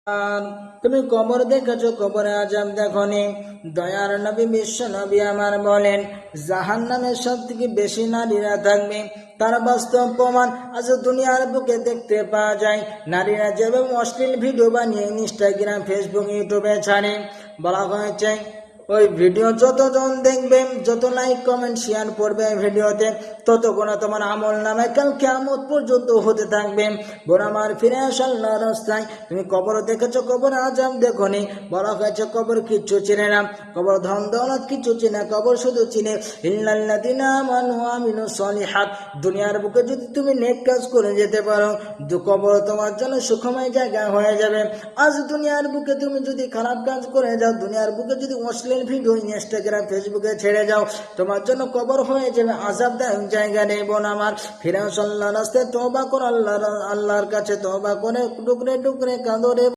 আর তুমি কবর দেখেছো, কবরে আজাব দেখনি। দয়ার নবী বিশ্ব নবী আমার বলেন, জাহান্নামে সব থেকে বেশি নারীরা থাকবে। তার বাস্তব প্রমাণ আজ দুনিয়ার বুকে দেখতে পাওয়া যায়। নারীরা যেভাবে অশ্লীল ভিডিও বানিয়ে ইনস্টাগ্রাম, ফেসবুক, ইউটিউবে ছাড়ে, বলা হয়েছে ওই ভিডিও যতজন দেখবে, যত লাইক কমেন্ট শেয়ার করবে ভিডিওতে, তত গুণ তোমার আমল নামে কাল কিয়ামত পর্যন্ত হতে থাকবে। বোন আমার, ফিরে আস আল্লাহর রাস্তায়। তুমি কবর দেখেছো, কবর আজাব দেখনি। বলা হয়েছে কবর কিচ্ছু চিনে না, কবর ধন দৌলত কিছু চিনে, কবর শুধু চিনে ইল্লাল্লাযিনা আমানু ওয়া আমিলুস সলিহাত। দুনিয়ার বুকে যদি তুমি নেক কাজ করে যেতে পারো, কবর তোমার জন্য সুখময় জায়গা হয়ে যাবে। আজ দুনিয়ার বুকে তুমি যদি খারাপ কাজ করে যাও, দুনিয়ার বুকে যদি অশ্লীল ভিডিও ইনস্টাগ্রাম, ফেসবুকে ছেড়ে যাও, তোমার জন্য কবর হয়ে যাবে আযাবদায়ক জায়গা। নেই বোন আমার, ফিরে আস আল্লাহর রাস্তায়, তওবা করো, আল্লাহর কাছে তওবা করে টুকরে টুকরে কাঁদো রে।